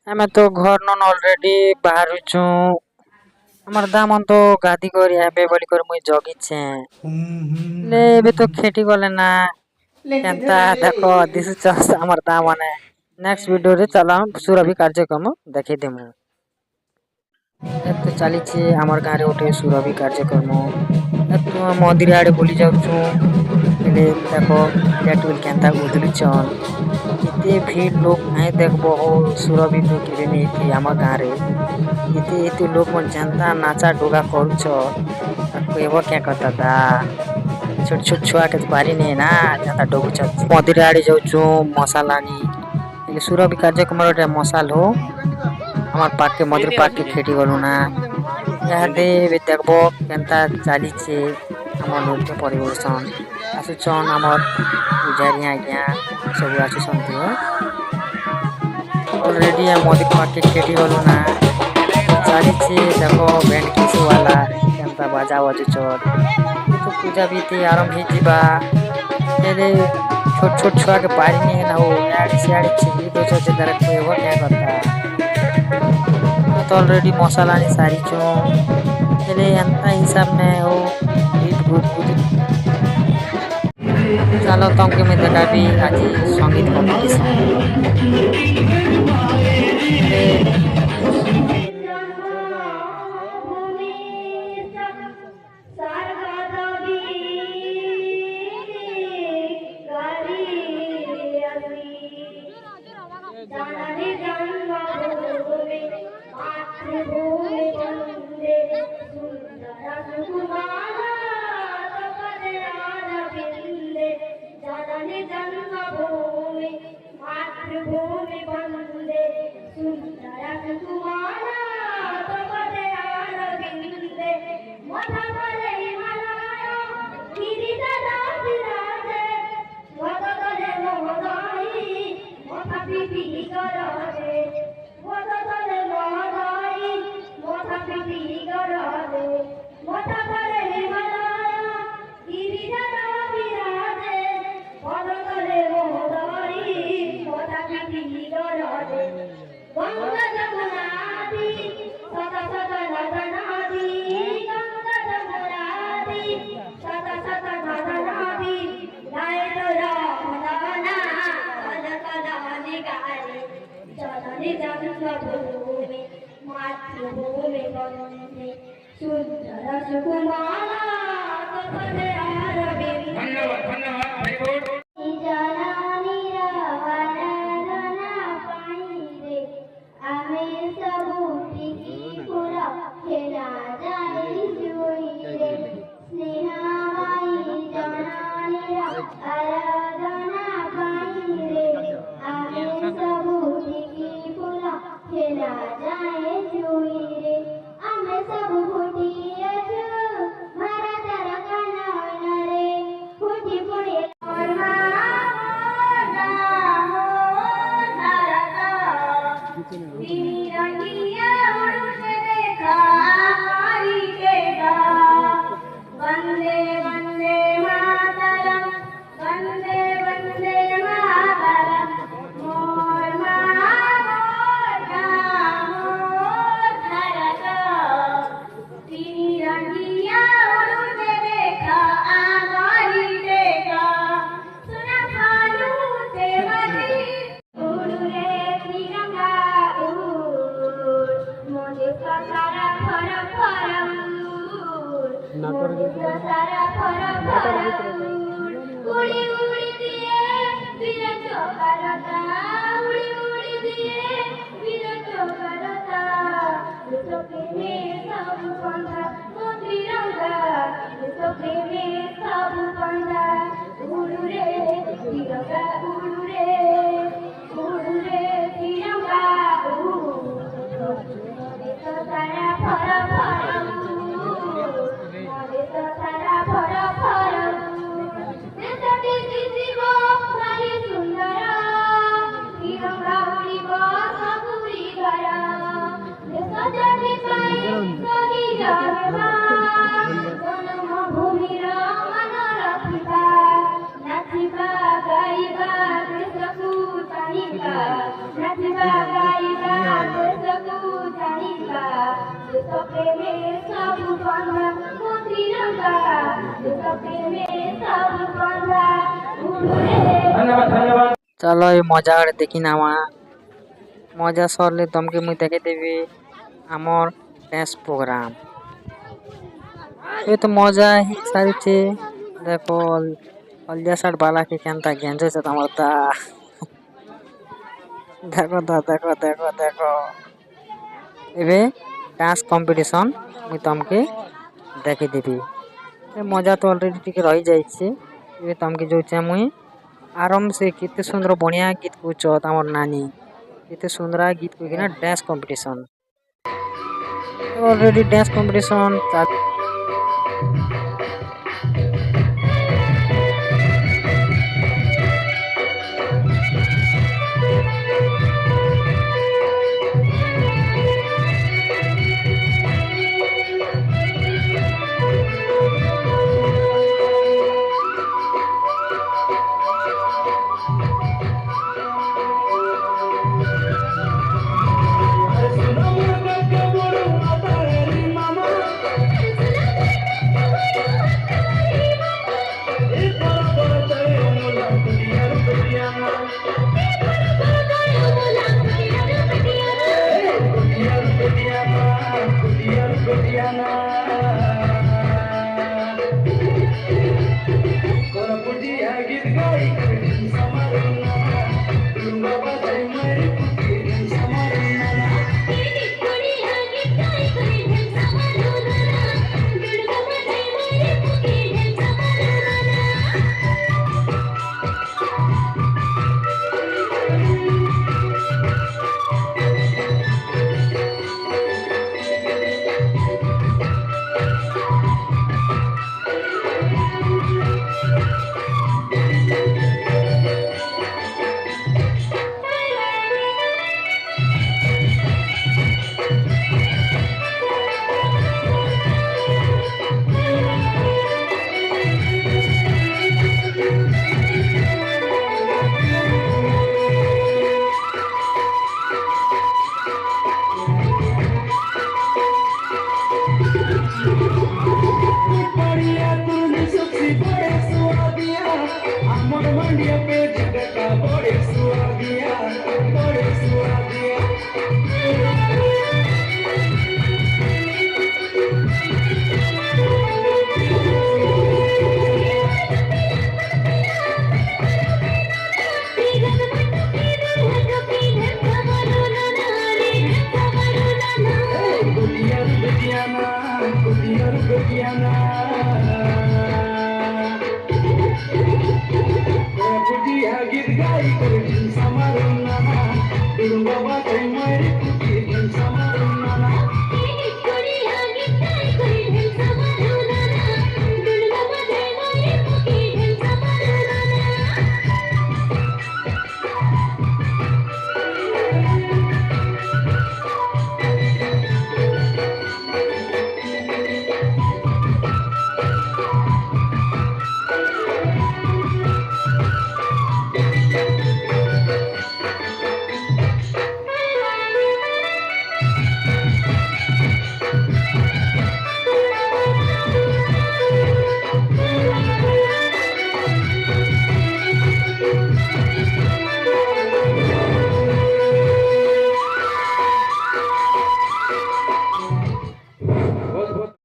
ଆମେ ତ ଘର ନନ୍ ଅଲରେଡି ବାହାରୁଛୁ। ଆମର ଦାମନ ତ ଗାଧି କରି ଏବେ ବୋଲି କରି ମୁଇଁ ଜଗିଛେ। ଲେ ଏବେ ତ ଖେଟି ଗଲେ ନା କେନ୍ତା ଦେଖ ଦିଶୁଛ ଆମର ଦା ମାନେ ନେକ୍ସଟ ଭିଡିଓରେ ଚାଲ ସୁରଭି କାର୍ଯ୍ୟକ୍ରମ ଦେଖେଇଦେମୁ। ଏତ ଚାଲିଛି ଆମର ଗାଁରେ ଗୋଟେ ସୁରଭି କାର୍ଯ୍ୟକ୍ରମ। ଏତ ମନ୍ଦିର ଆଡେ ବୁଲି ଯାଉଛୁ। ହେଲେ ଦେଖ ଗେଟ ବିଲ କେନ୍ତା ଉଧରିଛନ। ଏତେ ଭିଡ଼ ଲୋକ କାହିଁ ଦେଖବ ହୋ ସୁରଭି କେବେ ନେଇତି ଆମ ଗାଁରେ। ଏତେ ଲୋକ ମ ଯେନ୍ତା ନାଚା ଡୋଗା କରୁଛ ତାକୁ କହିବ କେଁ ଦାଦା। ଛୋଟ ଛୋଟ ଛୁଆ କେ ପାରିନି ନା ଯେନ୍ତା ଡୁବୁଛନ୍ତି ମନ୍ଦିର ଆଡେ ଯାଉଛୁ ମଶାଲ ଆଣି ହେଲେ ସୁରଭି କାର୍ଯ୍ୟକ୍ରମର ଗୋଟେ ମଶାଲ ହଉ ଆମର ପାର୍କକେ ମନ୍ଦିର ପାର୍କକେ ଖେଟି ଗଲୁ ନା ଇହାଦେ ଏବେ ଦେଖବ କେନ୍ତା ଚାଲିଛି ଆମର ନୃତ୍ୟ ପରିବେଷଣ ଆସୁଛନ ଆମର ପୂଜାରୀ ଆଜ୍ଞା ସବୁ ଆସୁଛନ୍ତି ହୋ। ଅଲରେଡି ମନ୍ଦିର ପାଖକେ ଖେଟି ଗଲୁ ନା ଚାଲିଛି ଦେଖ ଭେଣ୍ଡ କିସ ବାଲା କେନ୍ତା ବାଜା ବାଜୁଚ। ଏବେ ତ ପୂଜା ବିଧି ଆରମ୍ଭ ହେଇଯିବା ହେଲେ ଛୋଟ ଛୋଟ ଛୁଆ କେ ପାରିନି ନା ଆଉ ଇଆଡେ ସିଆଡେ ଛିଗି ଦଉଛ ଯେ ତାର କହିବ କେଁ କଥା। ଆମେ ତ ଅଲରେଡି ମସାଲା ଆଣି ସାରିଛୁ ହେଲେ ଏନ୍ତା ହିସାବ ନେ ଆଉ ଭିଡ଼ ବହୁତ ଚାଲ ତମକେ ମୁଇଁ ଦେଖାବି ଆଜି ସଙ୍ଗୀତ କମ୍ପିଟିସନ। ହେଲେ मातृभूमि वंदे सुंदर सुकुमारा तपदे आरविंदे मथपदे हिमालय गिरिधरा विराजे वदतले मोहदाई मथपिपि गराजे वदतले मोहदाई मथपिपि गराजे मथपदे हिमालय गिरिधरा विराजे वदतले मोहदाई मथपिपि गराजे गंगा जमुनादि सदा सदा नदनादि गंगा जमुनादि सदा सदा नदनादि लाए तो रामदाना कल कला निगारे जननी जन्मभूमि मातृभूमि वंदे सुंदर सुकुमारा तपदे आरविंदे। धन्यवाद धन्यवाद वेरी गुड। वंदे वंदे मातरम वंदे वंदे मातरम मोर तिरंगिया उड़ते देखा आगारी देखा सुना खालू तेवरी उड़ रे तिरंगा उड़ मोदे का सारा फर फर मोदे सारा फर फर उड़ी उड़ी दिए वीर चौकरता उड़ी उड़ी दिए वीर चौकरता विश्व प्रेमी सब पंथा तिरंगा विश्व प्रेमी सब पंथा उड़ू रे तिरंगा उड़ू रे तिरंगा मोदे तो सारा फर फर मोदे तो सारा फर फर देशटी देश प्रेमे सब बंधा ओ तिरंगा देश प्रेमे सब बंधा उड़े चलो ये मजा आड़े देखी नामा मजा सरले तुमके मुई देखे देवी आमर डांस प्रोग्राम ये तो मजा ही सारी छे देखो हल्दिया शर्ट बाला के केनता गेंजे से तमर दा देखो दा देखो देखो देखो एबे डांस कंपटीशन मुई तुमके देखे देवी ए मजा तो ऑलरेडी टिके रही जाई छे एबे तुमके जो छे मुई आराम से कितने सुंदर बढ़िया गीत पूछत आमर नानी कितने सुंदर गीत को ना dance competition already dance competition Git gai, kuri sama runa, irung bawa kai mai.